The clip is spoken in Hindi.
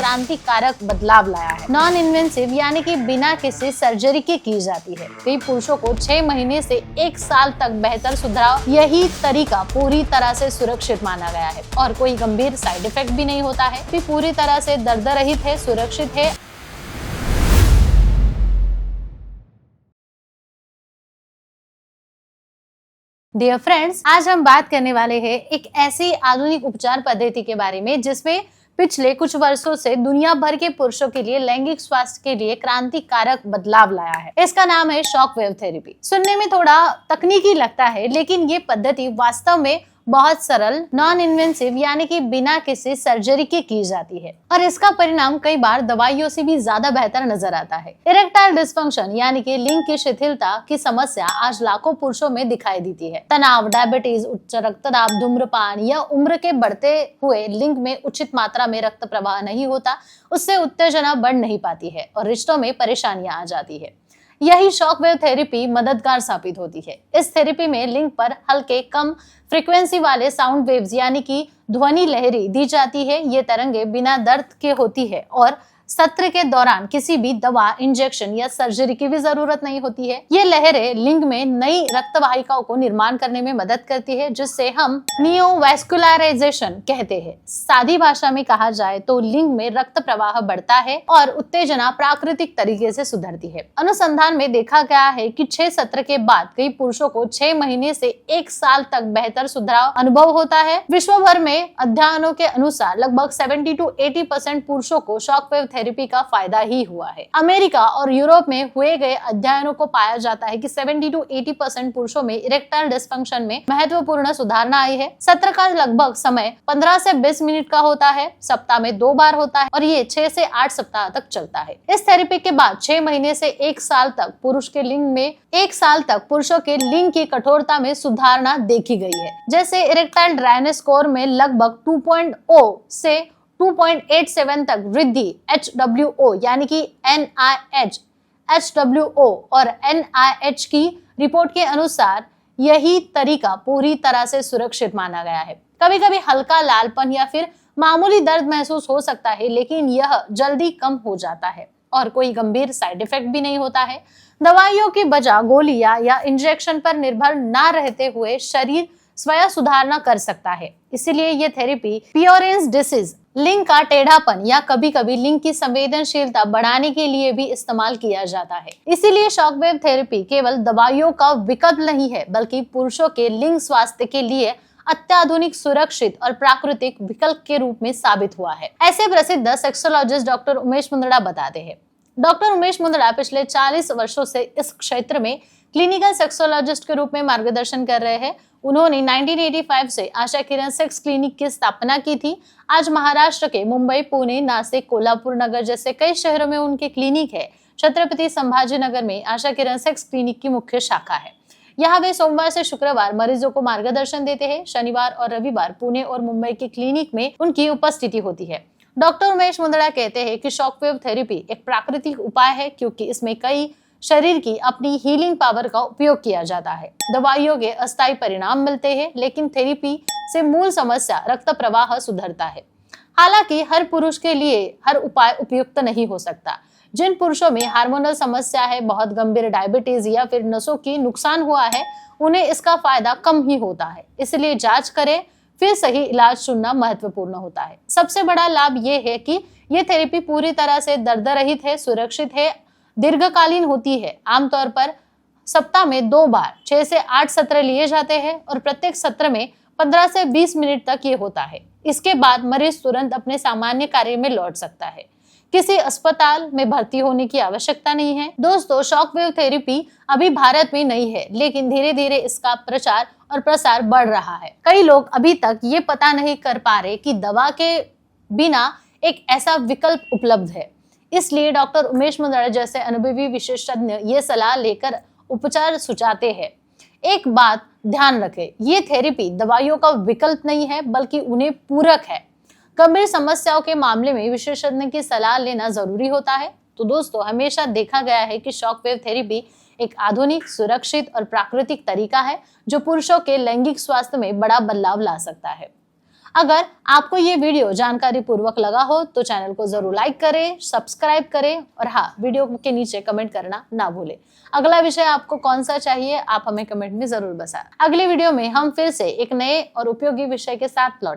क्रांतिकारक बदलाव लाया है। नॉन इन्वेसिव यानी कि बिना किसी सर्जरी के की जाती है। कई पुरुषों को 6 महीने से 1 साल तक बेहतर सुधराव यही तरीका पूरी तरह से सुरक्षित माना गया है और कोई गंभीर साइड इफेक्ट भी नहीं होता है। भी पूरी तरह से दर्द रहित है, सुरक्षित है। डियर फ्रेंड्स, आज हम बात करने वाले हैं एक ऐसी आधुनिक उपचार पद्धति के बारे में जिसमें पिछले कुछ वर्षों से दुनिया भर के पुरुषों के लिए लैंगिक स्वास्थ्य के लिए क्रांतिकारक बदलाव लाया है। इसका नाम है शॉक वेव थेरेपी। सुनने में थोड़ा तकनीकी लगता है, लेकिन ये पद्धति वास्तव में बहुत सरल, नॉन इन्वेसिव यानी कि बिना किसी सर्जरी के की जाती है और इसका परिणाम कई बार दवाइयों से भी ज्यादा बेहतर नजर आता है। इरेक्टाइल डिस्फंक्शन यानी कि लिंग की शिथिलता की समस्या आज लाखों पुरुषों में दिखाई देती है। तनाव, डायबिटीज, उच्च रक्तदाब, धूम्रपान या उम्र के बढ़ते हुए लिंग में उचित मात्रा में रक्त प्रवाह नहीं होता, उससे उत्तेजना बढ़ नहीं पाती है और रिश्तों में परेशानियां आ जाती है। यही शॉक वेव थेरेपी मददगार साबित होती है। इस थेरेपी में लिंग पर हल्के कम फ्रीक्वेंसी वाले साउंड वेव्स यानी कि ध्वनि लहरी दी जाती है। ये तरंगे बिना दर्द के होती है और सत्र के दौरान किसी भी दवा, इंजेक्शन या सर्जरी की भी जरूरत नहीं होती है। ये लहरें लिंग में नई रक्त वाहिकाओं को निर्माण करने में मदद करती है, जिससे हम नियोवैस्कुलराइजेशन कहते हैं। सादी भाषा में कहा जाए तो लिंग में रक्त प्रवाह बढ़ता है और उत्तेजना प्राकृतिक तरीके से सुधरती है। अनुसंधान में देखा गया है कि 6 सत्र के बाद कई पुरुषों को 6 महीने से 1 साल तक बेहतर सुधराव अनुभव होता है। विश्व भर में अध्ययनों के अनुसार लगभग 70 to 80% पुरुषों को शॉक वेव थेरेपी का फायदा ही हुआ है। अमेरिका और यूरोप में हुए गए अध्ययनों को पाया जाता है कि 70 to 80% पुरुषों में इरेक्टाइल डिस्फंक्शन में महत्वपूर्ण सुधारणा आई है। सत्र का लगभग समय 15 से 20 मिनट का होता है, सप्ताह में 2 बार होता है और ये 6 से 8 सप्ताह तक चलता है। इस थेरेपी के बाद 6 महीने से 1 साल तक पुरुषों के लिंग की कठोरता में सुधारणा देखी गई है। जैसे इरेक्टाइल ड्रायनेस स्कोर में लगभग 2.0 से 2.87 तक वृद्धि, HWO यानी कि NIH, HWO और NIH की रिपोर्ट के अनुसार यही तरीका पूरी तरह से सुरक्षित माना गया है। कभी कभी हल्का लालपन या फिर मामूली दर्द महसूस हो सकता है, लेकिन यह जल्दी कम हो जाता है और कोई गंभीर साइड इफेक्ट भी नहीं होता है। दवाइयों की बजाय गोलियां या इंजेक्शन पर निर्भर न रहते हुए शरीर स्वयं सुधारना कर सकता है। इसीलिए ये थेरेपी पियोरेंस डिसीज, लिंग का टेढ़ापन या कभी कभी लिंग की संवेदनशीलता बढ़ाने के लिए भी इस्तेमाल किया जाता है। इसीलिए शॉक वेव थेरेपी केवल दवाइयों का विकल्प नहीं है, बल्कि पुरुषों के लिंग स्वास्थ्य के लिए अत्याधुनिक, सुरक्षित और प्राकृतिक विकल्प के रूप में साबित हुआ है। ऐसे प्रसिद्ध सेक्सोलॉजिस्ट डॉक्टर उमेश मुंदड़ा बताते हैं। डॉक्टर उमेश मुंदड़ा पिछले 40 वर्षों से इस क्षेत्र में क्लिनिकल सेक्सोलॉजिस्ट के रूप में मार्गदर्शन कर रहे हैं। उन्होंने 1985 से आशा किरण सेक्स क्लिनिक की स्थापना की थी। आज महाराष्ट्र के मुंबई, पुणे, नासिक, कोल्हापुर नगर जैसे कई शहरों में उनके क्लिनिक है। छत्रपति संभाजीनगर में आशा किरण सेक्स क्लिनिक की मुख्य शाखा है। यहाँ वे सोमवार से शुक्रवार मरीजों को मार्गदर्शन देते हैं। शनिवार और रविवार पुणे और मुंबई के क्लिनिक में उनकी उपस्थिति होती है। डॉक्टर उमेश मुंदड़ा कहते हैं कि शॉक वेव थेरेपी एक प्राकृतिक उपाय है, क्योंकि इसमें कई शरीर की अपनी हीलिंग पावर का उपयोग किया जाता है। दवाइयों के अस्थायी परिणाम मिलते हैं, लेकिन थेरेपी से मूल समस्या, रक्त प्रवाह सुधरता है। हालांकि हर पुरुष के लिए हर उपाय उपयुक्त नहीं हो सकता। जिन पुरुषों में हार्मोनल समस्या है, बहुत गंभीर डायबिटीज या फिर नसों की नुकसान हुआ है, उन्हें इसका फायदा कम ही होता है। इसलिए जांच करें, फिर सही इलाज चुनना महत्वपूर्ण होता है। सबसे बड़ा लाभ ये है कि ये थेरेपी पूरी तरह से दर्द रहित है, सुरक्षित है, दीर्घकालीन होती है। आमतौर पर सप्ताह में 2 बार 6 से 8 सत्र लिए जाते हैं और प्रत्येक सत्र में 15 से 20 मिनट तक ये होता है। इसके बाद मरीज तुरंत अपने सामान्य कार्य में लौट सकता है। किसी अस्पताल में भर्ती होने की आवश्यकता नहीं है। दोस्तों, शॉक वेव थेरेपी अभी भारत में नहीं है, लेकिन धीरे धीरे इसका प्रचार और प्रसार बढ़ रहा है। कई लोग अभी तक ये पता नहीं कर पा रहे कि दवा के बिना एक ऐसा विकल्प उपलब्ध है। इसलिए डॉक्टर उमेश मुंदड़ा जैसे अनुभवी विशेषज्ञ ये सलाह लेकर उपचार सुझाते हैं। एक बात ध्यान रखें, ये थेरेपी दवाइयों का विकल्प नहीं है, बल्कि उन्हें पूरक है। गंभीर समस्याओं के मामले में विशेषज्ञ की सलाह लेना जरूरी होता है। तो दोस्तों, हमेशा देखा गया है कि शॉक वेव थेरेपी एक आधुनिक, सुरक्षित और प्राकृतिक तरीका है जो पुरुषों के लैंगिक स्वास्थ्य में बड़ा बदलाव ला सकता है। अगर आपको ये वीडियो जानकारी पूर्वक लगा हो तो चैनल को जरूर लाइक करें, सब्सक्राइब करें और हाँ, वीडियो के नीचे कमेंट करना ना भूलें। अगला विषय आपको कौन सा चाहिए आप हमें कमेंट में जरूर बताएं। अगली वीडियो में हम फिर से एक नए और उपयोगी विषय के साथ लौट